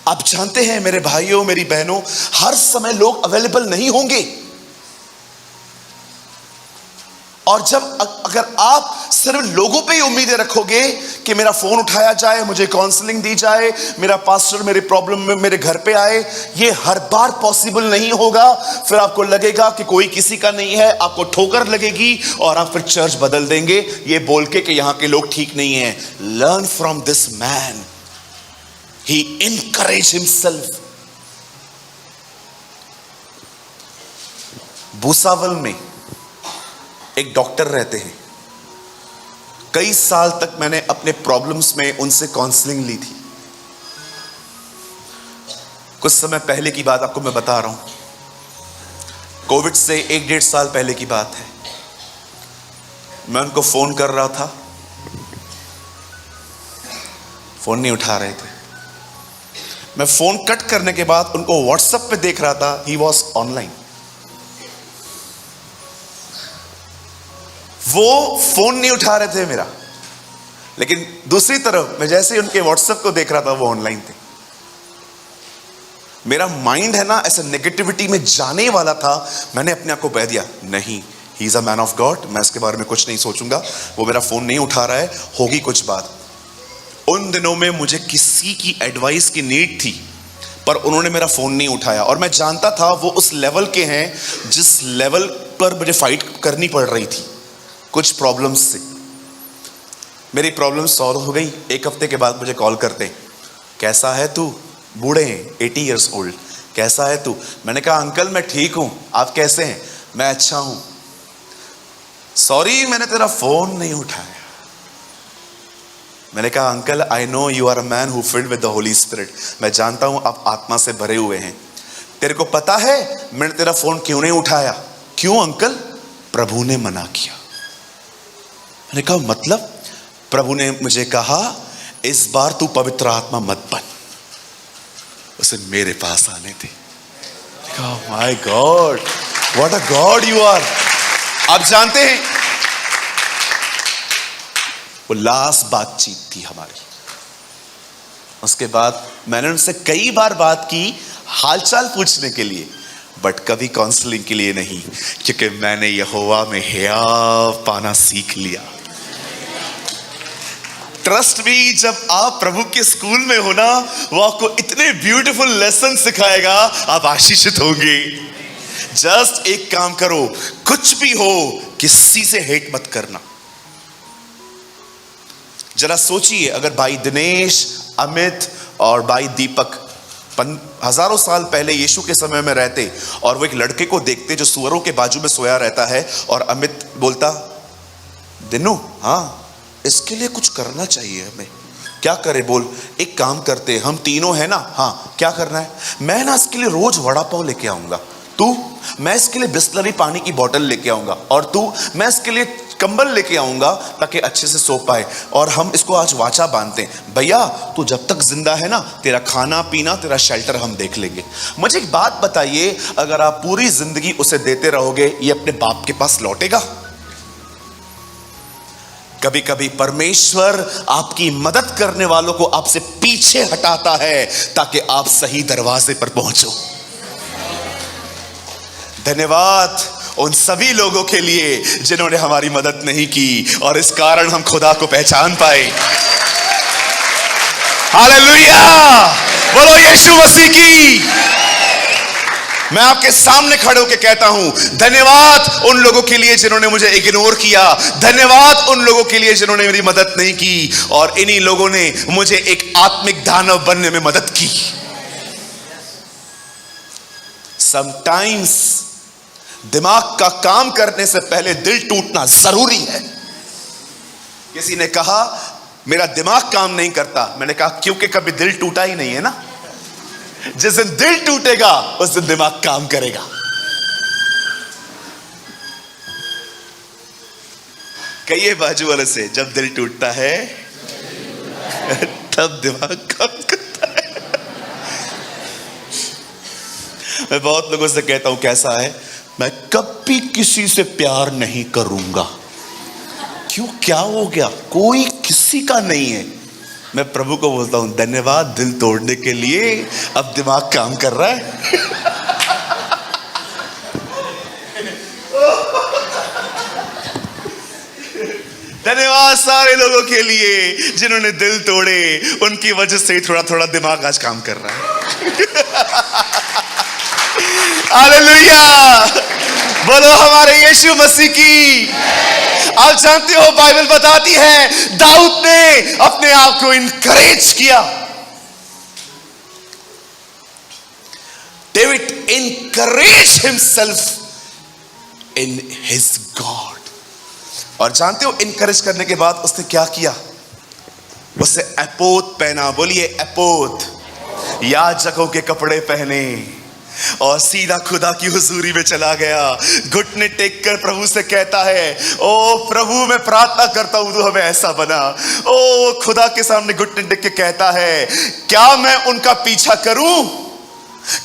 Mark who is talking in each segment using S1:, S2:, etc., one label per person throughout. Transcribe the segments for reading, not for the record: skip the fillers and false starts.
S1: आप जानते हैं मेरे भाइयों मेरी बहनों, हर समय लोग अवेलेबल नहीं होंगे। और जब अगर आप सिर्फ लोगों पे ही उम्मीदें रखोगे कि मेरा फोन उठाया जाए, मुझे काउंसलिंग दी जाए, मेरा पास्टर मेरे प्रॉब्लम में मेरे घर पे आए, ये हर बार पॉसिबल नहीं होगा। फिर आपको लगेगा कि कोई किसी का नहीं है, आपको ठोकर लगेगी और आप फिर चर्च बदल देंगे ये बोल के कि यहां के लोग ठीक नहीं है। Learn from this man, he encourage himself. Bhusawal में एक डॉक्टर रहते हैं, कई साल तक मैंने अपने प्रॉब्लम्स में उनसे काउंसलिंग ली थी। कुछ समय पहले की बात आपको मैं बता रहा हूं, कोविड से 1-1.5 साल पहले की बात है। मैं उनको फोन कर रहा था, फोन नहीं उठा रहे थे। मैं फोन कट करने के बाद उनको व्हाट्सएप पे देख रहा था, ही वॉज ऑनलाइन। वो फोन नहीं उठा रहे थे मेरा, लेकिन दूसरी तरफ मैं जैसे उनके व्हाट्सएप को देख रहा था वो ऑनलाइन थे। मेरा माइंड है ना ऐसा नेगेटिविटी में जाने वाला था। मैंने अपने आप को कह दिया, नहीं, he is a man of God, मैं इसके बारे में कुछ नहीं सोचूंगा। वो मेरा फोन नहीं उठा रहा है, होगी कुछ बात। उन दिनों में मुझे किसी की एडवाइस की नीड थी, पर उन्होंने मेरा फोन नहीं उठाया। और मैं जानता था वो उस लेवल के हैं जिस लेवल पर मुझे फाइट करनी पड़ रही थी कुछ प्रॉब्लम्स से। मेरी प्रॉब्लम सॉल्व हो गई। 1 हफ्ते के बाद मुझे कॉल करते, कैसा है तू? बूढ़े हैं, 80 ईयर्स ओल्ड, कैसा है तू? मैंने कहा अंकल मैं ठीक हूं, आप कैसे हैं? मैं अच्छा हूं। सॉरी मैंने तेरा फोन नहीं उठाया। मैंने कहा uncle I know you are a man who filled with the Holy Spirit, मैं जानता हूं आप आत्मा से भरे हुए हैं। तेरे को पता है मैंने तेरा फोन क्यों नहीं उठाया? क्यों अंकल? प्रभु ने मना किया। मैंने कहा मतलब? प्रभु ने मुझे कहा इस बार तू पवित्र आत्मा मत बन, उसे मेरे पास आने दे। My god, what a god you are. आप जानते हैं वो लास्ट बातचीत थी हमारी। उसके बाद मैंने उनसे कई बार बात की हालचाल पूछने के लिए, बट कभी काउंसलिंग के लिए नहीं, क्योंकि मैंने यहोवा में हया पाना सीख लिया। ट्रस्ट भी, जब आप प्रभु के स्कूल में हो ना, वो आपको इतने ब्यूटीफुल लेसन सिखाएगा, आप आशीषित होंगे। जस्ट एक काम करो, कुछ भी हो किसी से हेट मत करना। जरा सोचिए, अगर भाई दिनेश, अमित और भाई दीपक हजारों साल पहले यीशु के समय में रहते और वो एक लड़के को देखते जो सुअरों के बाजू में सोया रहता है, और अमित बोलता, दिनू हाँ इसके लिए कुछ करना चाहिए हमें, क्या करे बोल? एक काम करते, हम तीनों हैं ना, हाँ क्या करना है? मैं ना इसके लिए रोज वड़ा पाव लेके आऊंगा, तू? मैं इसके लिए बिस्लरी पानी की बोतल लेके आऊंगा, और तू? मैं इसके लिए कंबल लेके आऊंगा ताकि अच्छे से सो पाए, और हम इसको आज वाचा बांधते हैं। भैया तू जब तक जिंदा है ना, तेरा खाना पीना तेरा शेल्टर हम देख लेंगे। मुझे एक बात बताइए, अगर आप पूरी जिंदगी उसे देते रहोगे, ये अपने बाप के पास लौटेगा? कभी कभी परमेश्वर आपकी मदद करने वालों को आपसे पीछे हटाता है ताकि आप सही दरवाजे पर पहुंचो। धन्यवाद उन सभी लोगों के लिए जिन्होंने हमारी मदद नहीं की, और इस कारण हम खुदा को पहचान पाए। हालेलुया, बोलो यीशु मसीह की। मैं आपके सामने खड़े होकर कहता हूं, धन्यवाद उन लोगों के लिए जिन्होंने मुझे इग्नोर किया, धन्यवाद उन लोगों के लिए जिन्होंने मेरी मदद नहीं की, और इन्हीं लोगों ने मुझे एक आत्मिक दानव बनने में मदद की। समटाइम्स दिमाग का काम करने से पहले दिल टूटना जरूरी है। किसी ने कहा मेरा दिमाग काम नहीं करता, मैंने कहा क्योंकि कभी दिल टूटा ही नहीं है ना। जिस दिन दिल टूटेगा उस दिन दिमाग काम करेगा। कहिए बाजू वाले से, जब दिल टूटता है तब दिमाग काम करता है। मैं बहुत लोगों से कहता हूं कैसा है, मैं कभी किसी से प्यार नहीं करूंगा। क्यों, क्या हो गया? कोई किसी का नहीं है। मैं प्रभु को बोलता हूं धन्यवाद दिल तोड़ने के लिए, अब दिमाग काम कर रहा है। धन्यवाद सारे लोगों के लिए जिन्होंने दिल तोड़े, उनकी वजह से थोड़ा थोड़ा दिमाग आज काम कर रहा है। हालेलुया, बोलो हमारे यीशु मसीह की। आप जानते हो बाइबल बताती है दाऊद ने अपने आप को इनकरेज किया। David encourage himself in his God. और जानते हो इनकरेज करने के बाद उसने क्या किया? उसने एपोद पहना। बोलिए एपोद। याजकों के कपड़े पहने और सीधा खुदा की हुजूरी में चला गया। घुटने टेक कर प्रभु से कहता है, ओ प्रभु मैं प्रार्थना करता हूं तू हमें ऐसा बना। ओ खुदा के सामने घुटने टेक के कहता है, क्या मैं उनका पीछा करूं?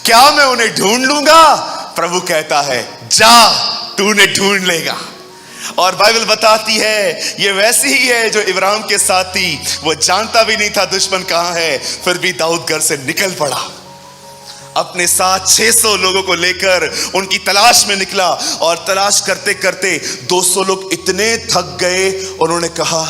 S1: क्या मैं उन्हें ढूंढ लूंगा? प्रभु कहता है जा, तू उन्हें ढूंढ लेगा। और बाइबल बताती है ये वैसी ही है जो इब्राहिम के साथ थी। वो जानता भी नहीं था दुश्मन कहां है, फिर भी दाऊद घर से निकल पड़ा। अपने साथ 600 लोगों को लेकर उनकी तलाश में निकला। और तलाश करते करते 200 लोग इतने थक गए, उन्होंने कहा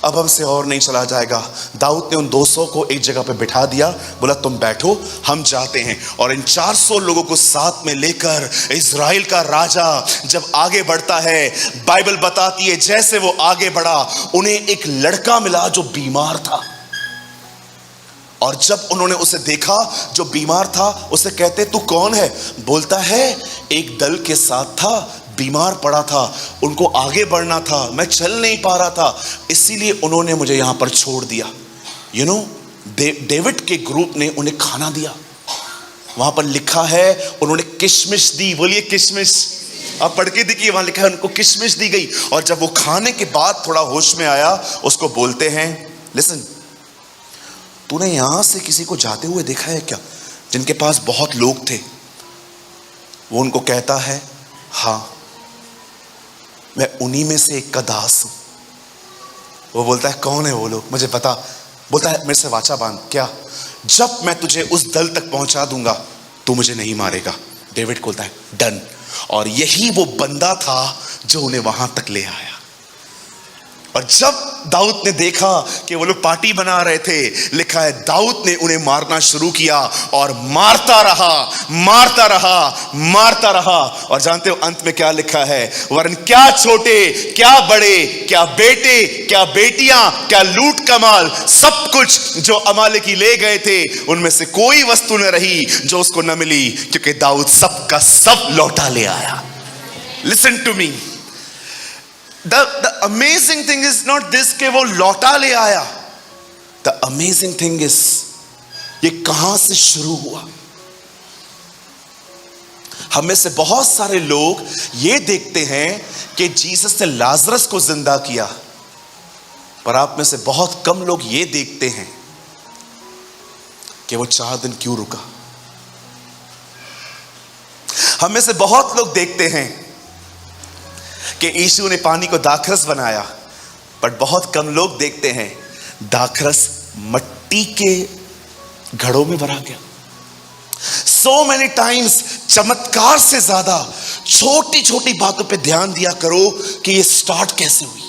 S1: अब हमसे और नहीं चला जाएगा। दाऊद ने उन 200 को एक जगह पे बिठा दिया, बोला तुम बैठो, हम जाते हैं। और इन 400 लोगों को साथ में लेकर इज़राइल का राजा जब आगे बढ़ता है, बाइबल बताती है जैसे वो आगे बढ़ा, उन्हें एक लड़का मिला जो बीमार था। और जब उन्होंने उसे देखा जो बीमार था, उसे कहते तू कौन है? बोलता है एक दल के साथ था, बीमार पड़ा था, उनको आगे बढ़ना था, मैं चल नहीं पा रहा था, इसीलिए उन्होंने मुझे यहां पर छोड़ दिया। यू नो, डेविड के ग्रुप ने उन्हें खाना दिया। वहां पर लिखा है उन्होंने किशमिश दी। बोलिए किशमिश। आप पढ़ के देखिए, वहां लिखा है उनको किशमिश दी गई। और जब वो खाने के बाद थोड़ा होश में आया, उसको बोलते हैं लिसन, तूने यहां से किसी को जाते हुए देखा है क्या जिनके पास बहुत लोग थे? वो उनको कहता है हां, मैं उन्हीं में से एक का दास हूं। वो बोलता है कौन है वो लोग, मुझे बता। बोलता है मेरे से वाचा बांध। क्या? जब मैं तुझे उस दल तक पहुंचा दूंगा तू मुझे नहीं मारेगा। डेविड बोलता है डन। और यही वो बंदा था जो उन्हें वहां तक ले आया। और जब दाऊद ने देखा कि वो लोग पार्टी बना रहे थे, लिखा है दाऊद ने उन्हें मारना शुरू किया और मारता रहा, मारता रहा, मारता रहा। और जानते हो अंत में क्या लिखा है? वरन क्या छोटे क्या बड़े, क्या बेटे क्या बेटियां, क्या लूट कमाल, सब कुछ जो अमालेकी ले गए थे उनमें से कोई वस्तु न रही जो उसको न मिली, क्योंकि दाऊद सबका सब लौटा ले आया। Listen to me, The amazing thing is not this कि वो लौटा ले आया। The amazing thing is ये कहां से शुरू हुआ। हम में से बहुत सारे लोग ये देखते हैं कि जीसस ने लाजरस को जिंदा किया, पर आप में से बहुत कम लोग ये देखते हैं कि वो 4 दिन क्यों रुका। हम में से बहुत लोग देखते हैं कि यीशु ने पानी को दाखरस बनाया, पर बहुत कम लोग देखते हैं दाखरस मट्टी के घड़ों में भरा गया। So many times चमत्कार से ज्यादा छोटी छोटी बातों पे ध्यान दिया करो कि ये स्टार्ट कैसे हुई,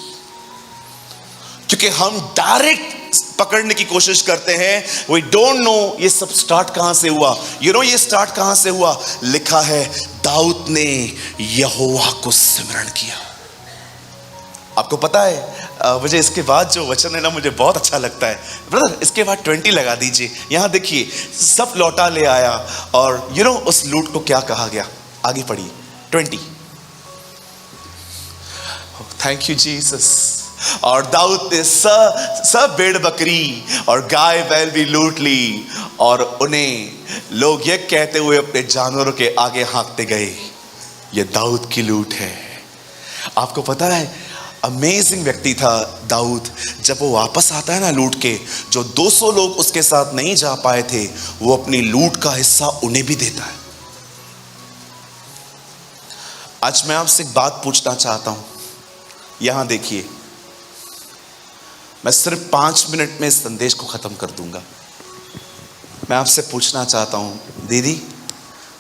S1: क्योंकि हम डायरेक्ट पकड़ने की कोशिश करते हैं। We don't know ये सब स्टार्ट कहां से हुआ। You know ये स्टार्ट कहां से हुआ? लिखा है दाऊद ने यहोवा को सिमरन किया। आपको पता है मुझे इसके बाद जो वचन है ना, मुझे बहुत अच्छा लगता है। ब्रदर इसके बाद 20 लगा दीजिए। यहां देखिए, सब लौटा ले आया और यू नो उस लूट को क्या कहा गया? आगे पढ़िए 20। Thank you Jesus. और दाऊद ने सब भेड़ बकरी और गाय बैल भी लूट ली, और उन्हें लोग ये कहते हुए अपने जानवरों के आगे हाँकते गए, ये दाऊद की लूट है। आपको पता है अमेजिंग व्यक्ति था दाऊद। जब वो वापस आता है ना लूट के, जो 200 लोग उसके साथ नहीं जा पाए थे, वो अपनी लूट का हिस्सा उन्हें भी देता है। आज मैं आपसे एक बात पूछना चाहता हूं। यहां देखिए, मैं सिर्फ 5 मिनट में इस संदेश को खत्म कर दूंगा। मैं आपसे पूछना चाहता हूं, दीदी,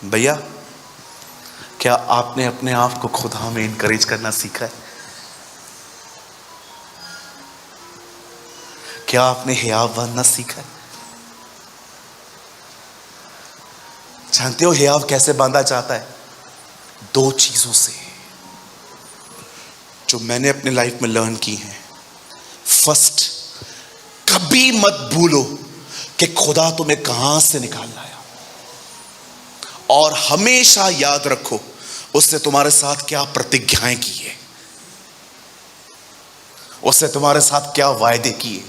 S1: भैया, क्या आपने अपने आप को खुदा में इनकरेज करना सीखा है? क्या आपने हियाव बांधना सीखा है? जानते हो हियाव कैसे बांधा जाता है? 2 चीजों से जो मैंने अपने लाइफ में लर्न की हैं। फर्स्ट, कभी मत भूलो कि खुदा तुम्हें कहां से निकाल लाया, और हमेशा याद रखो उसने तुम्हारे साथ क्या प्रतिज्ञाएं की है, उसने तुम्हारे साथ क्या वायदे किए।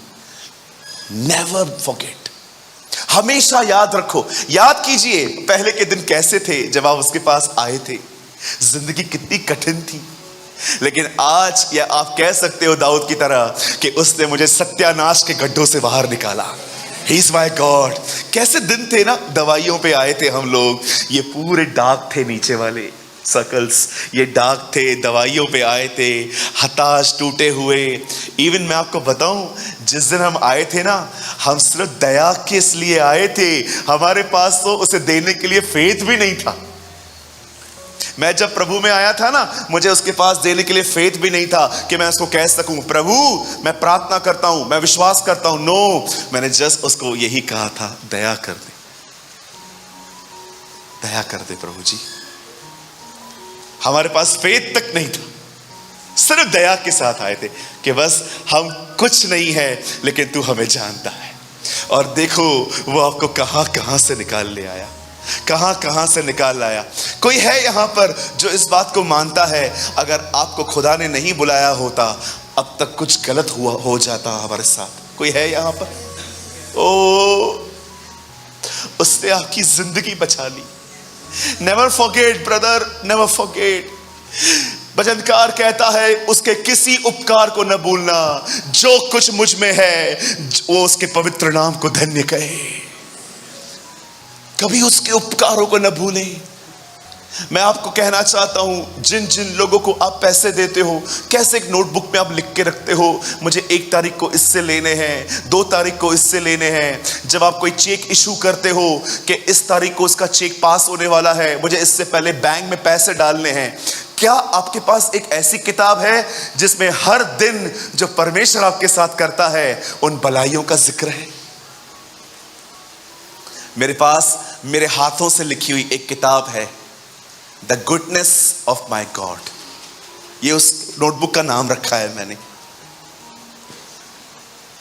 S1: नेवर फॉरगेट, हमेशा याद रखो। याद कीजिए पहले के दिन कैसे थे जब आप उसके पास आए थे। जिंदगी कितनी कठिन थी, लेकिन आज या आप कह सकते हो दाऊद की तरह कि उसने मुझे सत्यानाश के गड्ढों से बाहर निकाला। He is my God। कैसे दिन थे ना, दवाइयों पे आए थे हम लोग, ये पूरे दाग थे नीचे वाले सर्कल्स, ये दाग थे, दवाइयों पे आए थे, हताश, टूटे हुए। इवन मैं आपको बताऊं, जिस दिन हम आए थे ना, हम सिर्फ दया के इसलिए आए थे, हमारे पास तो उसे देने के लिए फेथ भी नहीं था। मैं जब प्रभु में आया था ना, मुझे उसके पास देने के लिए फेथ भी नहीं था कि मैं उसको कह सकूं, प्रभु मैं प्रार्थना करता हूं, मैं विश्वास करता हूं। नो, मैंने जस्ट उसको यही कहा था, दया कर दे, दया कर दे प्रभु जी। हमारे पास फेथ तक नहीं था, सिर्फ दया के साथ आए थे कि बस हम कुछ नहीं है लेकिन तू हमें जानता है। और देखो वो आपको कहां कहां से निकाल ले आया, कहां कहां से निकाल लाया। कोई है यहां पर जो इस बात को मानता है, अगर आपको खुदा ने नहीं बुलाया होता अब तक कुछ गलत हुआ हो जाता हमारे साथ? कोई है यहां पर? ओ, उसने आपकी जिंदगी बचा ली। Never forget brother, never forget. भजनकार कहता है उसके किसी उपकार को न भूलना, जो कुछ मुझ में है वो उसके पवित्र नाम को धन्य कहे। कभी उसके उपकारों को न भूलें। मैं आपको कहना चाहता हूं, जिन जिन लोगों को आप पैसे देते हो, कैसे एक नोटबुक में आप लिख के रखते हो, मुझे 1 तारीख को इससे लेने हैं, 2 तारीख को इससे लेने हैं। जब आप कोई चेक इशू करते हो कि इस तारीख को उसका चेक पास होने वाला है, मुझे इससे पहले बैंक में पैसे डालने हैं। क्या आपके पास एक ऐसी किताब है जिसमें हर दिन जो परमेश्वर आपके साथ करता है उन भलाइयों का जिक्र है? मेरे पास मेरे हाथों से लिखी हुई एक किताब है, the goodness of my God. ये उस नोटबुक का नाम रखा है मैंने,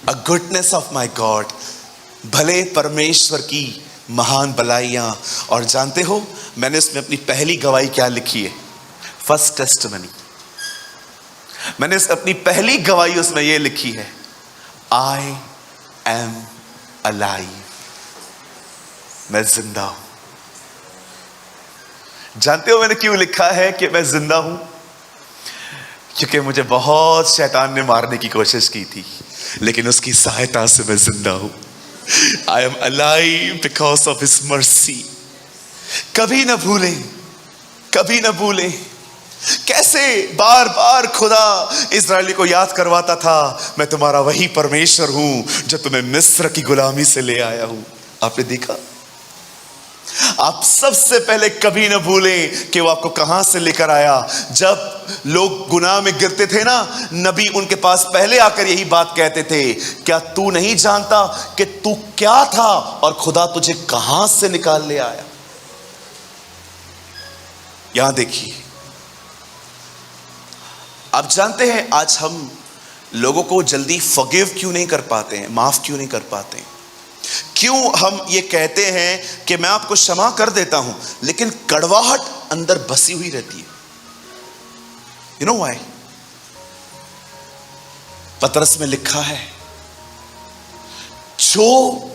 S1: अ गुडनेस ऑफ माई गॉड, भले परमेश्वर की महान भलाइयां। और जानते हो मैंने उसमें अपनी पहली गवाही क्या लिखी है? First testimony. मैंने अपनी पहली गवाही उसमें यह लिखी है, आई एम अलाइव, मैं जिंदा हूं। जानते हो मैंने क्यों लिखा है कि मैं जिंदा हूं? क्योंकि मुझे बहुत शैतान ने मारने की कोशिश की थी, लेकिन उसकी सहायता से मैं जिंदा हूं। I am alive because of his mercy. कभी ना भूलें, कभी ना भूलें कैसे बार बार खुदा इस्राएली को याद करवाता था, मैं तुम्हारा वही परमेश्वर हूं जो तुम्हें मिस्र की गुलामी से ले आया हूं। आपने देखा? आप सबसे पहले कभी ना भूलें कि वो आपको कहां से लेकर आया। जब लोग गुनाह में गिरते थे ना, नबी उनके पास पहले आकर यही बात कहते थे, क्या तू नहीं जानता कि तू क्या था और खुदा तुझे कहां से निकाल ले आया? यहां देखिए, आप जानते हैं आज हम लोगों को जल्दी फॉरगिव क्यों नहीं कर पाते हैं, माफ क्यों नहीं कर पाते हैं? क्यों हम ये कहते हैं कि मैं आपको क्षमा कर देता हूं, लेकिन कड़वाहट अंदर बसी हुई रहती है? You know why? पतरस में लिखा है, जो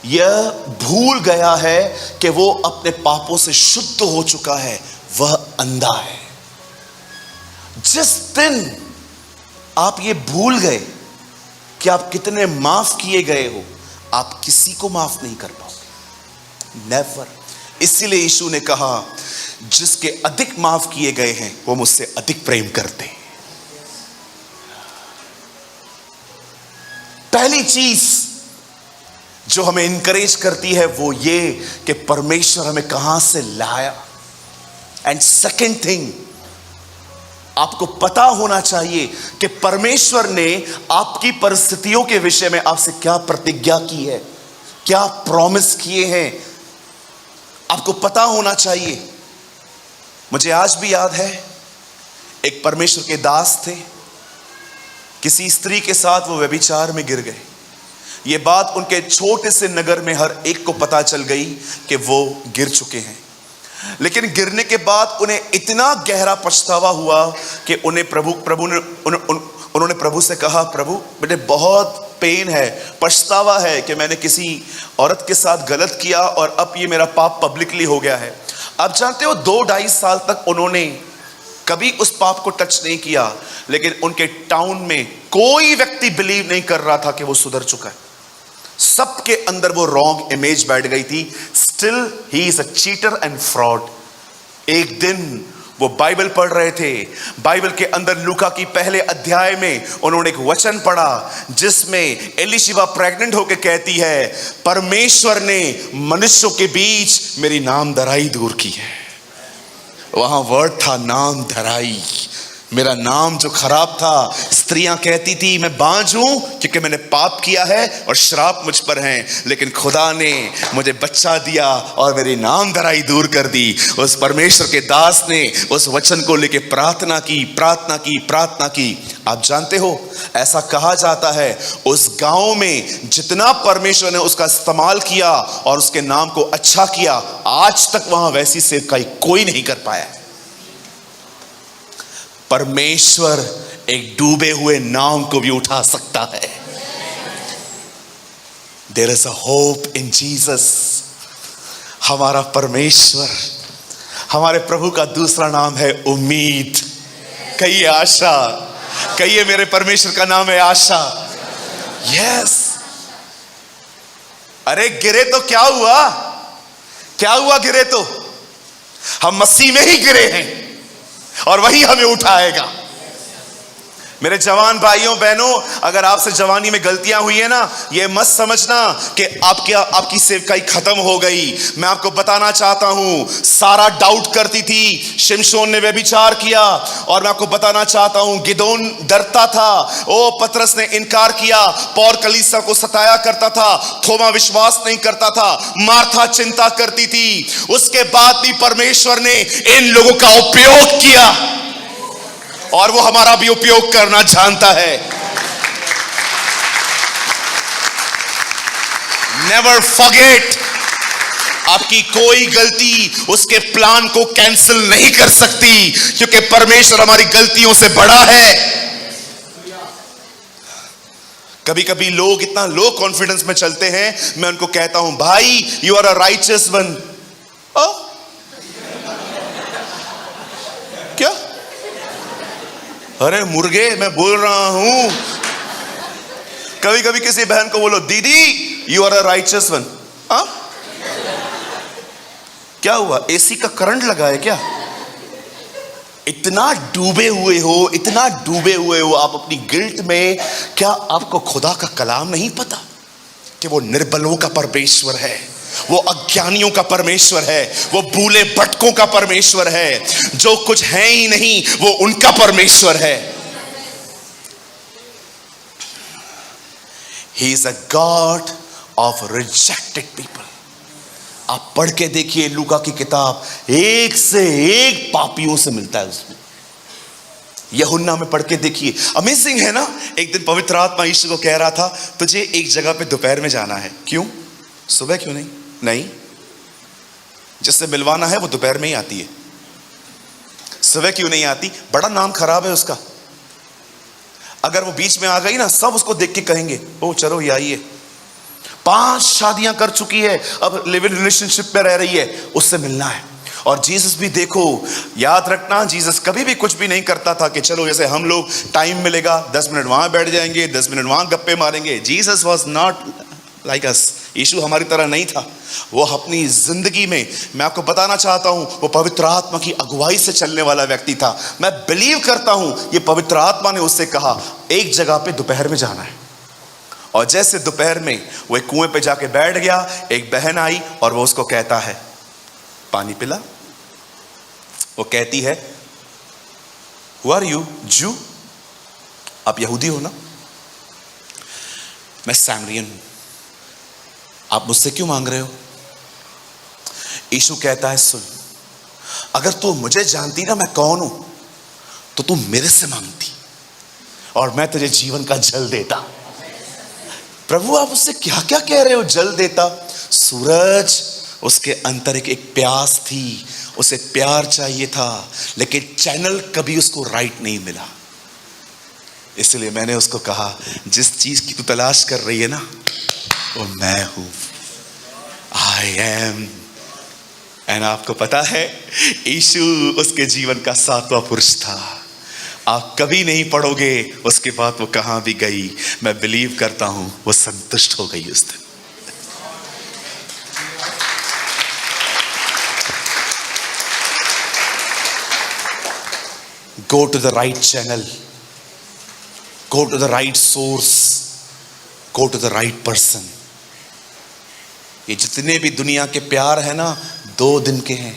S1: यह भूल गया है कि वो अपने पापों से शुद्ध हो चुका है, वह अंधा है। जिस दिन आप ये भूल गए कि आप कितने माफ किए गए हो, आप किसी को माफ नहीं कर पाओगे, नेवर। इसीलिए यीशु ने कहा, जिसके अधिक माफ किए गए हैं वो मुझसे अधिक प्रेम करते हैं। पहली चीज जो हमें इंकरेज करती है वो ये कि परमेश्वर हमें कहां से लाया। एंड सेकेंड थिंग, आपको पता होना चाहिए कि परमेश्वर ने आपकी परिस्थितियों के विषय में आपसे क्या प्रतिज्ञा की है, क्या प्रॉमिस किए हैं, आपको पता होना चाहिए। मुझे आज भी याद है, एक परमेश्वर के दास थे, किसी स्त्री के साथ वो व्यभिचार में गिर गए। ये बात उनके छोटे से नगर में हर एक को पता चल गई कि वो गिर चुके हैं। लेकिन गिरने के बाद उन्हें इतना गहरा पछतावा हुआ कि उन्हें उन्होंने प्रभु से कहा, प्रभु मुझे बहुत पेन है, पछतावा है कि मैंने किसी औरत के साथ गलत किया और अब ये मेरा पाप पब्लिकली हो गया है। आप जानते हो 2-2.5 साल तक उन्होंने कभी उस पाप को टच नहीं किया, लेकिन उनके टाउन में कोई व्यक्ति बिलीव नहीं कर रहा था कि वो सुधर चुका है। सबके अंदर वो रॉन्ग इमेज बैठ गई थी। Still he is a cheater and fraud. एक दिन वो बाइबल पढ़ रहे थे, बाइबल के अंदर लूका की पहले अध्याय में उन्होंने एक वचन पढ़ा जिसमें एलिशिबा प्रेग्नेंट होकर कहती है, परमेश्वर ने मनुष्यों के बीच मेरी नामधराई दूर की है। वहां वर्ड था नाम धराई। मेरा नाम जो खराब था, स्त्रियां कहती थी मैं बांझ हूं क्योंकि मैंने पाप किया है और श्राप मुझ पर है, लेकिन खुदा ने मुझे बच्चा दिया और मेरी नाम धराई दूर कर दी। उस परमेश्वर के दास ने उस वचन को लेके प्रार्थना की। आप जानते हो, ऐसा कहा जाता है उस गांव में जितना परमेश्वर ने उसका इस्तेमाल किया और उसके नाम को अच्छा किया, आज तक वहां वैसी सेवकाई कोई नहीं कर पाया। परमेश्वर एक डूबे हुए नाव को भी उठा सकता है। There is a hope in Jesus. हमारा परमेश्वर, हमारे प्रभु का दूसरा नाम है उम्मीद। कहिए आशा, कहिए मेरे परमेश्वर का नाम है आशा। यस। अरे गिरे तो क्या हुआ, क्या हुआ? गिरे तो हम मसीह में ही गिरे हैं और वही हमें उठाएगा। मेरे जवान भाइयों बहनों, अगर आपसे जवानी में गलतियां हुई है ना, ये मत समझना कि आपकी सेवकाई खत्म हो गई। मैं आपको बताना चाहता हूं, सारा डाउट करती थी, शिमशोन ने व्यभिचार किया, और मैं आपको बताना चाहता हूं गिदोन डरता था, ओ पतरस ने इनकार किया, पौल कलीसिया को सताया करता था, थोमा विश्वास नहीं करता था, मार्था चिंता करती थी। उसके बाद भी परमेश्वर ने इन लोगों का उपयोग किया और वो हमारा भी उपयोग करना जानता है। नेवर फॉरगेट, आपकी कोई गलती उसके प्लान को कैंसिल नहीं कर सकती, क्योंकि परमेश्वर हमारी गलतियों से बड़ा है। कभी कभी लोग इतना लो कॉन्फिडेंस में चलते हैं, मैं उनको कहता हूं, भाई you are a righteous one. क्या? अरे मुर्गे, मैं बोल रहा हूं। कभी कभी किसी बहन को बोलो, दीदी you are a righteous one. क्या हुआ? एसी का करंट लगा है क्या? इतना डूबे हुए हो आप अपनी गिल्ट में। क्या आपको खुदा का कलाम नहीं पता कि वो निर्बलों का परमेश्वर है, वो अज्ञानियों का परमेश्वर है, वो भूले भटकों का परमेश्वर है, जो कुछ है ही नहीं वो उनका परमेश्वर है। He is a God of rejected people। आप पढ़ के देखिए लूका की किताब, एक से एक पापियों से मिलता है उसमें। यूहन्ना में पढ़ के देखिए, अमेजिंग है ना। एक दिन पवित्र आत्मा यीशु को कह रहा था, तुझे एक जगह पे दोपहर में जाना है। क्यों? सुबह क्यों नहीं, जिससे मिलवाना है वो दोपहर में ही आती है। सुबह क्यों नहीं आती? बड़ा नाम खराब है उसका। अगर वो बीच में आ गई ना, सब उसको देख के कहेंगे, ओ चलो ये आई है, 5 शादियां कर चुकी है, अब लिव इन रिलेशनशिप में रह रही है, उससे मिलना है। और जीसस भी देखो, याद रखना, जीसस कभी भी कुछ भी नहीं करता था कि चलो जैसे हम लोग टाइम मिलेगा 10 मिनट वहां बैठ जाएंगे, 10 मिनट वहां गप्पे मारेंगे। Jesus was not like us. यीशु हमारी तरह नहीं था। वो अपनी जिंदगी में, मैं आपको बताना चाहता हूं, वो पवित्र आत्मा की अगुवाई से चलने वाला व्यक्ति था। मैं बिलीव करता हूं ये पवित्र आत्मा ने उससे कहा एक जगह पे दोपहर में जाना है। और जैसे दोपहर में वो एक कुएं पे जाके बैठ गया, एक बहन आई और वो उसको कहता है पानी पिला। वो कहती है हु आर यू? जू? आप यहूदी हो ना? मैं सामरियन हूं, आप मुझसे क्यों मांग रहे हो? यीशु कहता है सुन, अगर तू मुझे जानती ना मैं कौन हूं तो तू मेरे से मांगती और मैं तुझे जीवन का जल देता। प्रभु आप उससे क्या क्या कह रहे हो? जल देता? सूरज, उसके अंदर एक प्यास थी, उसे प्यार चाहिए था, लेकिन चैनल कभी उसको राइट नहीं मिला। इसलिए मैंने उसको कहा जिस चीज की तू तलाश कर रही है ना वो मैं हूं, आई एम। एंड आपको पता है यीशु उसके जीवन का 7वां पुरुष था। आप कभी नहीं पढ़ोगे उसके बाद वो कहां भी गई, मैं बिलीव करता हूं वो संतुष्ट हो गई उस दिन। Go to the right channel, go to the right source, go to the right person. ये जितने भी दुनिया के प्यार है ना 2 दिन के हैं।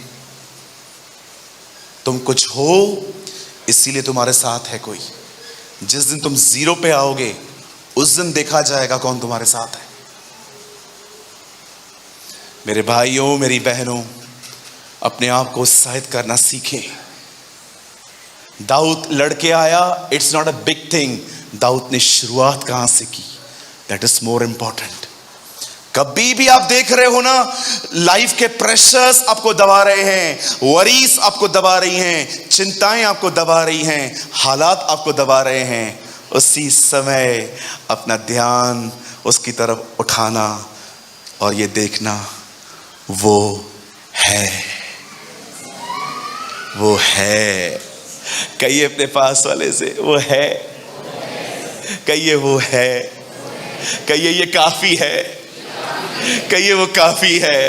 S1: तुम कुछ हो इसीलिए तुम्हारे साथ है कोई। जिस दिन तुम 0 पे आओगे उस दिन देखा जाएगा कौन तुम्हारे साथ है। मेरे भाइयों, मेरी बहनों, अपने आप को उत्साहित करना सीखें। दाऊद लड़के आया, it's not a big thing. Daud ने शुरुआत कहां से की, दैट इज मोर इंपॉर्टेंट। कभी भी आप देख रहे हो ना लाइफ के प्रेशर्स आपको दबा रहे हैं, वरीज आपको दबा रही हैं, चिंताएं आपको दबा रही हैं, हालात आपको दबा रहे हैं, उसी समय अपना ध्यान उसकी तरफ उठाना और ये देखना वो है, वो है। कहिए अपने पास वाले से वो है, कहिए वो है, कहिए ये काफी है, कहिए वो काफी है,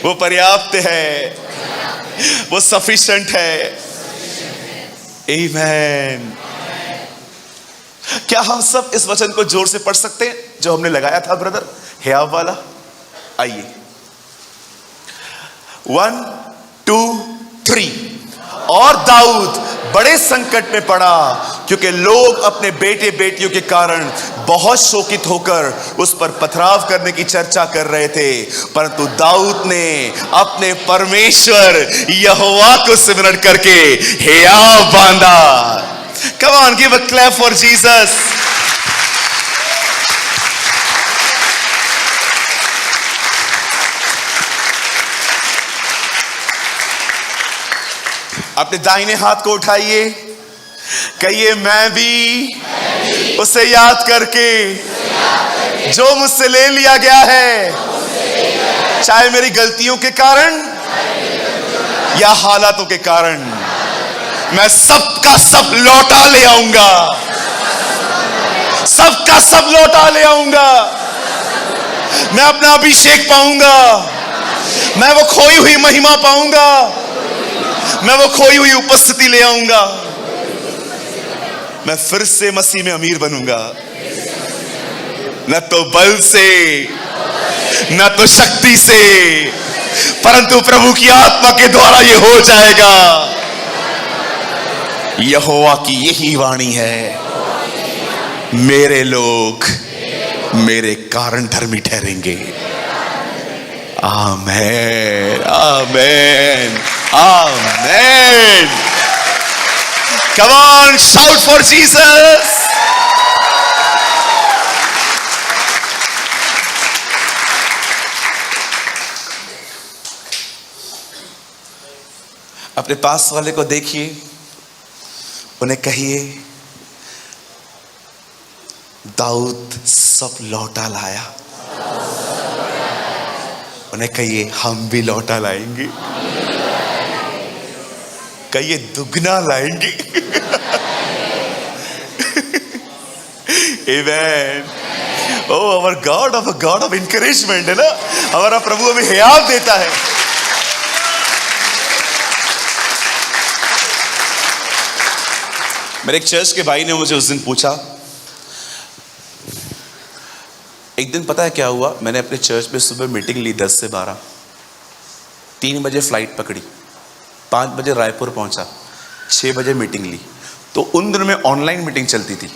S1: वो पर्याप्त है, वो सफिशिएंट है। आमीन। क्या हम सब इस वचन को जोर से पढ़ सकते हैं जो हमने लगाया था ब्रदर हियाव वाला? आइए 1 2 3। और दाऊद बड़े संकट में पड़ा क्योंकि लोग अपने बेटे बेटियों के कारण बहुत शोकित होकर उस पर पथराव करने की चर्चा कर रहे थे, परंतु दाऊद ने अपने परमेश्वर यहोवा को सिमरण करके हियाव बांधा। Come on, give a clap for Jesus. अपने दाहिने हाथ को उठाइए, कहिए मैं भी उसे याद करके जो मुझसे ले लिया गया है, चाहे मेरी गलतियों के कारण या हालातों के कारण, मैं सबका सब लौटा ले आऊंगा, सबका सब लौटा ले आऊंगा। मैं अपना अभिषेक पाऊंगा, मैं वो खोई हुई महिमा पाऊंगा, मैं वो खोई हुई उपस्थिति ले आऊंगा, मैं फिर से मसीह में अमीर बनूंगा। न तो बल से न तो शक्ति से, परंतु प्रभु की आत्मा के द्वारा ये हो जाएगा। यहोवा की यही वाणी है, मेरे लोग मेरे कारण धर्मी ठहरेंगे। आमेन, आमेन, आमेन। Come on, shout for Jesus. अपने पास वाले को देखिए, उन्हें कहिए दाऊद सब लौटा लाया। उन्हें कहिए हम भी लौटा लाएंगे, कहिए दुगना लाएंगे। Amen. Oh, our God of a God of encouragement है ना, हमारा प्रभु हमें हियाव देता है। मेरे एक चर्च के भाई ने मुझे उस दिन पूछा, एक दिन पता है क्या हुआ, मैंने अपने चर्च में सुबह मीटिंग ली 10 से 12, 3 बजे फ्लाइट पकड़ी, 5 बजे रायपुर पहुंचा, 6 बजे मीटिंग ली। तो उन दिनों में ऑनलाइन मीटिंग चलती थी।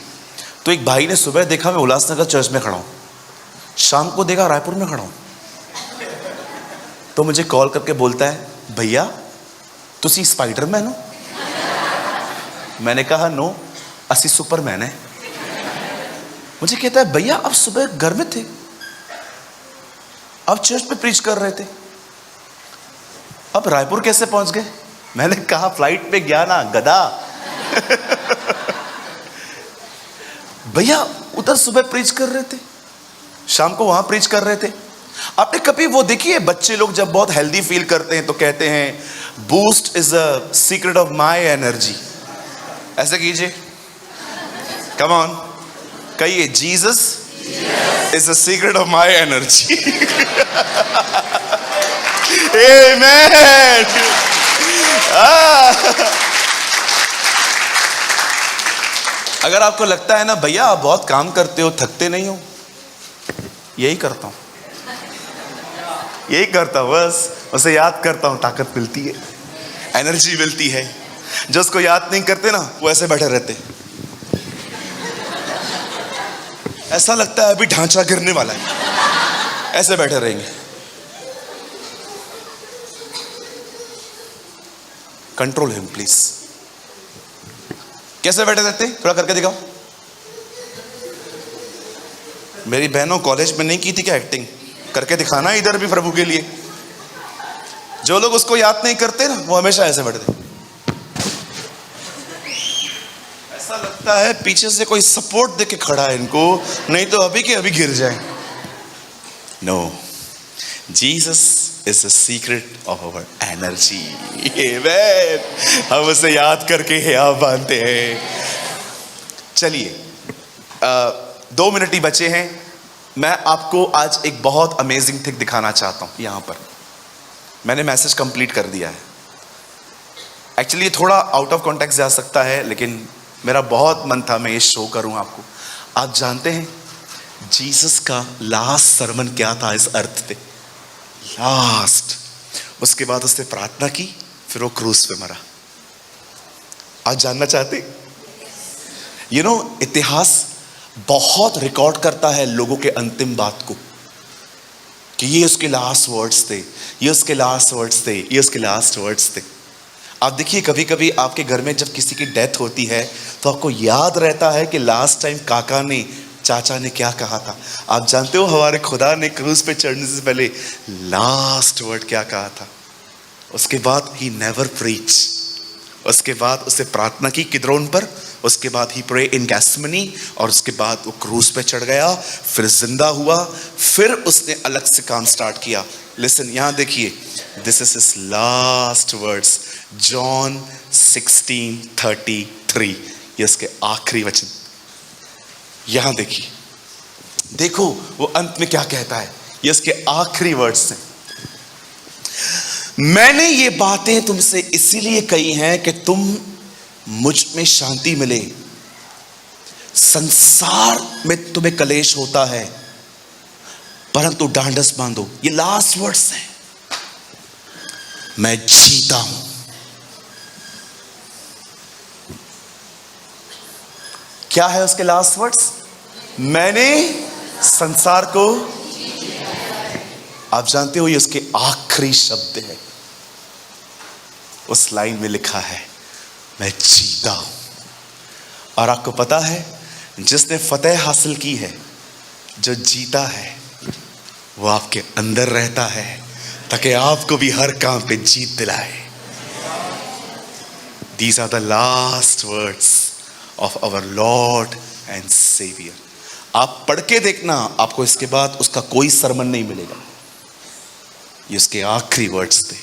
S1: तो एक भाई ने सुबह देखा मैं उल्लासनगर चर्च में खड़ा हूं, शाम को देखा रायपुर में खड़ा हूं, तो मुझे कॉल करके बोलता है, भैया तुसी स्पाइडरमैन हो? मैंने कहा नो, असी सुपरमैन है। मुझे कहता है, भैया आप सुबह घर में थे, आप चर्च में प्रीच कर रहे थे, अब रायपुर कैसे पहुंच गए? मैंने कहा फ्लाइट पे गया ना गधा। भैया उधर सुबह प्रीच कर रहे थे, शाम को वहां प्रीच कर रहे थे। आपने कभी वो देखी है, बच्चे लोग जब बहुत हेल्दी फील करते हैं तो कहते हैं boost is a secret of my energy. ऐसे कीजिए, कम ऑन, कहिए, Jesus is the secret of my energy. आमेन। अगर आपको लगता है ना भैया आप बहुत काम करते हो, थकते नहीं हो, यही करता हूं, यही करता हूं, बस उसे याद करता हूं, ताकत मिलती है, एनर्जी मिलती है। जो उसको याद नहीं करते ना वो ऐसे बैठे रहते, ऐसा लगता है अभी ढांचा गिरने वाला है, ऐसे बैठे रहेंगे। Control him please. कैसे बैठे रहते, थोड़ा करके दिखाओ। मेरी बहनों कॉलेज में नहीं की थी क्या एक्टिंग? करके दिखाना इधर भी प्रभु के लिए। जो लोग उसको याद नहीं करते ना वो हमेशा ऐसे बैठते, ऐसा लगता है पीछे से कोई सपोर्ट देके खड़ा है इनको, नहीं तो अभी के अभी गिर जाए। No, Jesus is the secret of our energy. आमेन। हम उसे याद करके यहाँ बांधते हैं। चलिए 2 मिनट ही बचे हैं। मैं आपको आज एक बहुत अमेजिंग थिंग दिखाना चाहता हूं। यहां पर मैंने मैसेज कंप्लीट कर दिया है। एक्चुअली थोड़ा आउट ऑफ कॉन्टेक्स्ट जा सकता है, लेकिन मेरा बहुत मन था मैं ये शो करूं आपको। आप जानते हैं जीसस का लास्ट सरमन क्या था इस अर्थ पे? लास्ट, उसके बाद उसने प्रार्थना की, फिर वो क्रूस पे मरा। आप जानना चाहते? यू नो, इतिहास बहुत रिकॉर्ड करता है लोगों के अंतिम बात को, कि ये उसके लास्ट वर्ड्स थे, ये उसके लास्ट वर्ड्स थे, ये उसके लास्ट वर्ड्स थे। आप देखिए, कभी कभी आपके घर में जब किसी की डेथ होती है तो आपको याद रहता है कि लास्ट टाइम काका ने, चाचा ने क्या कहा था। आप जानते हो हमारे खुदा ने क्रूस पे चढ़ने से पहले लास्ट वर्ड क्या कहा था? उसके बाद ही नेवर प्रीच, उसके बाद उसे प्रार्थना की किद्रोन पर, उसके बाद ही प्रे इन गैथसेमनी, और उसके बाद वो क्रूस पे चढ़ गया, फिर जिंदा हुआ, फिर उसने अलग से काम स्टार्ट किया। लिसन, यहां देखिए, this is his last words, John 16:33, ये उसके आखिरी वचन। यहां देखिए, देखो वो अंत में क्या कहता है, ये उसके आखिरी वर्ड्स हैं। मैंने ये बातें तुमसे इसीलिए कही हैं कि तुम मुझ में शांति मिले। संसार में तुम्हें कलेश होता है, परंतु ढांढस बांधो। ये लास्ट वर्ड्स हैं, मैं जीता हूं। क्या है उसके लास्ट वर्ड्स? मैंने संसार को, आप जानते हो ये उसके आखिरी शब्द है। उस लाइन में लिखा है, मैं जीता हूं। और आपको पता है, जिसने फतेह हासिल की है, जो जीता है, वो आपके अंदर रहता है, ताकि आपको भी हर काम पे जीत दिलाए। These are the last words of our Lord and Savior. आप पढ़ के देखना, आपको इसके बाद उसका कोई सरमन नहीं मिलेगा। ये उसके आखिरी वर्ड्स थे,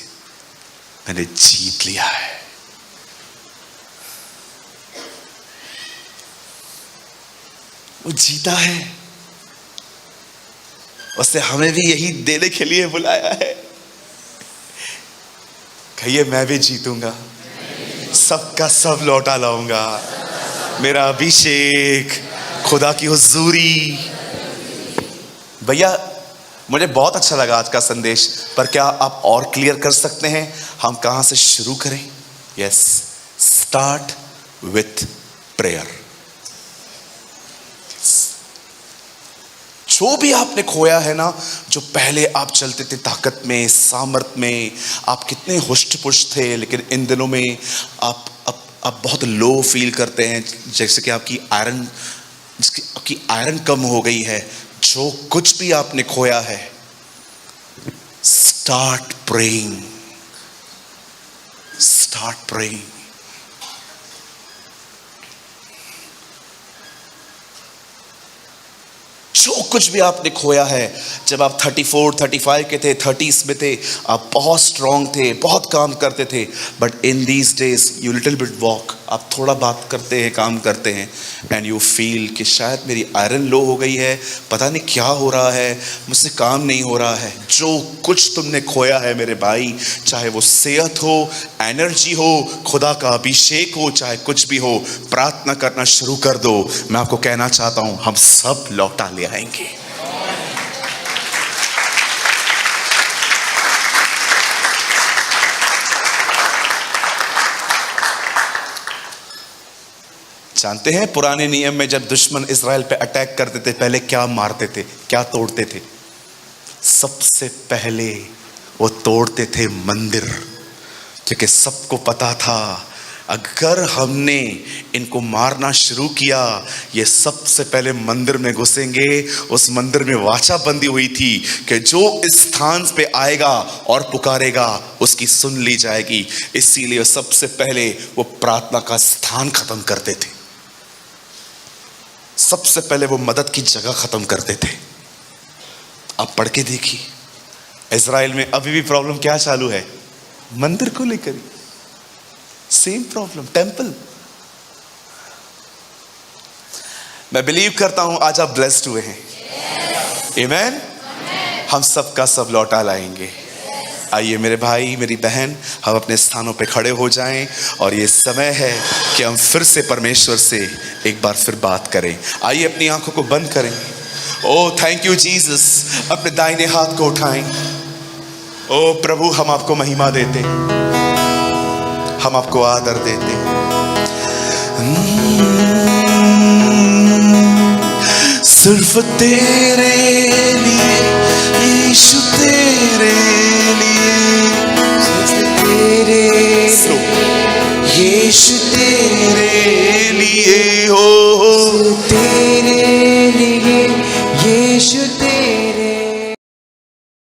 S1: मैंने जीत लिया है। वो जीता है, उसने हमें भी यही देने के लिए बुलाया है। कहिए, मैं भी जीतूंगा, सबका सब लौटा लाऊंगा। मेरा अभिषेक, खुदा की हुजूरी, भैया मुझे बहुत अच्छा लगा आज का संदेश, पर क्या आप और क्लियर कर सकते हैं हम कहां से शुरू करें? Yes, start with prayer. जो भी आपने खोया है ना, जो पहले आप चलते थे ताकत में, सामर्थ में, आप कितने हुष्ट पुष्ट थे, लेकिन इन दिनों में आप बहुत लो फील करते हैं, जैसे कि आपकी आयरन कम हो गई है। जो कुछ भी आपने खोया है, स्टार्ट प्रेइंग, स्टार्ट प्रेइंग। जो कुछ भी आपने खोया है, जब आप 34, 35 के थे, 30s में थे, आप बहुत स्ट्रांग थे, बहुत काम करते थे, but in these days you little bit walk, आप थोड़ा बात करते हैं, काम करते हैं, एंड यू फील कि शायद मेरी आयरन लो हो गई है, पता नहीं क्या हो रहा है, मुझसे काम नहीं हो रहा है। जो कुछ तुमने खोया है मेरे भाई, चाहे वो सेहत हो, एनर्जी हो, खुदा का अभिषेक हो, चाहे कुछ भी हो, प्रार्थना करना शुरू कर दो। मैं आपको कहना चाहता हूं, हम सब लौटा ले आएंगे। जानते हैं पुराने नियम में जब दुश्मन इज़राइल पे अटैक करते थे, पहले क्या मारते थे, क्या तोड़ते थे? सबसे पहले वो तोड़ते थे मंदिर, क्योंकि सबको पता था अगर हमने इनको मारना शुरू किया, ये सबसे पहले मंदिर में घुसेंगे। उस मंदिर में वाचा बंदी हुई थी कि जो इस स्थान पे आएगा और पुकारेगा उसकी सुन ली जाएगी। इसीलिए सबसे पहले वो प्रार्थना का स्थान खत्म करते थे, सबसे पहले वो मदद की जगह खत्म करते थे। आप पढ़ के देखिए, इज़राइल में अभी भी प्रॉब्लम क्या चालू है? मंदिर को लेकर सेम प्रॉब्लम, टेंपल। मैं बिलीव करता हूं आज आप ब्लेस्ड हुए हैं। आमेन। हम सब का सब लौटा लाएंगे। आइए मेरे भाई, मेरी बहन, हम अपने स्थानों पे खड़े हो जाएं और ये समय है कि हम फिर से परमेश्वर से एक बार फिर बात करें। आइए अपनी आंखों को बंद करें। ओ थैंक यू जीसस। अपने दाहिने हाथ को उठाएं। ओ प्रभु, हम आपको महिमा देते, हम आपको आदर देते। सिर्फ तेरे लिए यीशु, तेरे लिए, तेरे यीशु, तेरे लिए हो,
S2: तेरे लिए यीशु, तेरे